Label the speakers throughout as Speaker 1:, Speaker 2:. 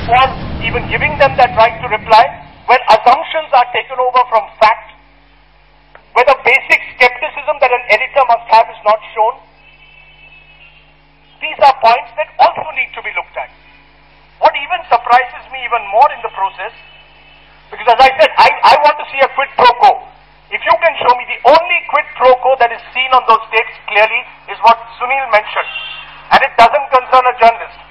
Speaker 1: or even giving them that right to reply, where assumptions are taken over from fact, where the basic skepticism that an editor must have is not shown. These are points that also need to be looked at. What even surprises me even more in the process, because as I said, I want to see a quid pro quo. If you can show me the only quid pro quo that is seen on those tapes clearly is what Sunil mentioned. And it doesn't concern a journalist.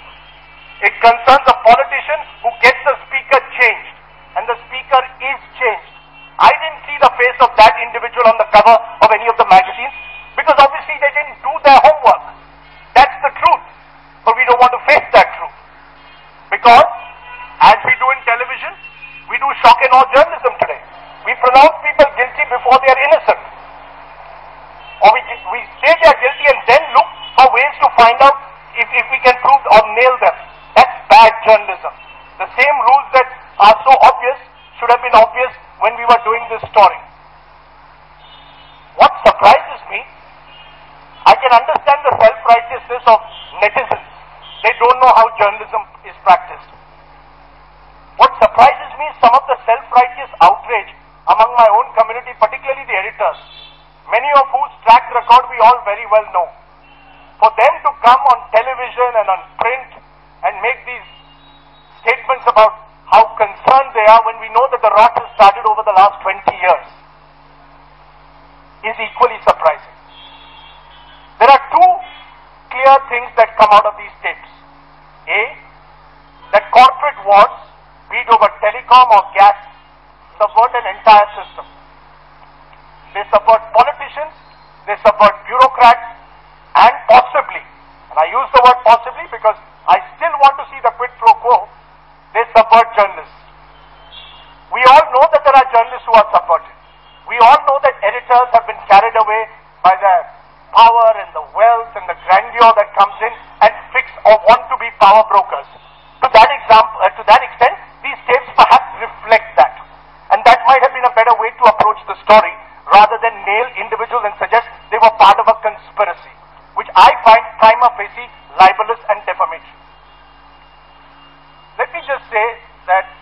Speaker 1: It concerns a politician who gets the speaker changed. And the speaker is changed. I didn't see the face of that individual on the cover of any of the magazines because obviously they didn't do their homework. That's the truth. But we don't want to face that truth. Because, as we do in television, we do shock and awe journalism today. We pronounce people guilty before they are innocent. Or we say they are guilty and then look for ways to find out if we can prove or nail them. That's bad journalism. The same rules that are so obvious should have been obvious when we were doing this story. What surprises me, I can understand the self-righteousness of netizens. They don't know how journalism is practiced. What surprises me is some of the self-righteous outrage among my own community, particularly the editors, many of whose track record we all very well know. For them to come on television and on print and make these statements about how concerned they are when we know that the rot has started over the last 20 years is equally surprising. There are two clear things that come out of these tapes. A, that corporate wars, be it over telecom or gas, subvert an entire system. They subvert politicians, they subvert bureaucrats, and possibly, and I use the word possibly because I still want to see the quid pro quo, they subvert journalists. We all know that there are journalists who are subverted. We all know that editors have been carried away by their power and the wealth and the grandeur that comes in and fix or want to be power brokers. To that extent, these tapes perhaps reflect that. And that might have been a better way to approach the story rather than nail individuals and suggest they were part of a conspiracy, which I find prima facie libelous and defamation. Let me just say that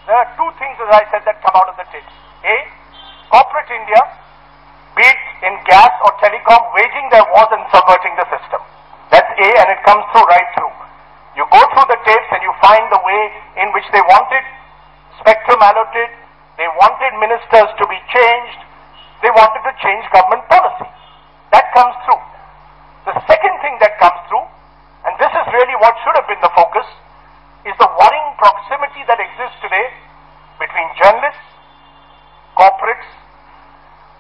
Speaker 1: there are two things, as I said, that come out of the tapes. A, corporate India, be it in gas or telecom, waging their wars and subverting the system. That's A, and it comes through right through. You go through the tapes and you find the way in which they wanted spectrum allotted, they wanted ministers to be changed, they wanted to change government policy. That comes through. The second thing that comes through, and this is really what should have been the focus, is the worrying proximity that exists today between journalists, corporates,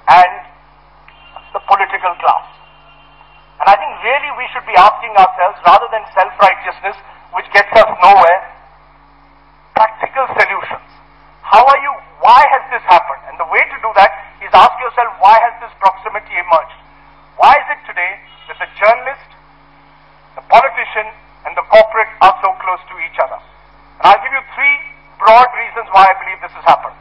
Speaker 1: and the political class. And I think really we should be asking ourselves, rather than self-righteousness, which gets us nowhere, practical solutions. Why has this happened? And the way to do that is ask yourself, why has this proximity emerged? Why is it today that the journalist, the politician, and the corporate are so close to each other? And I'll give you three broad reasons why I believe this has happened.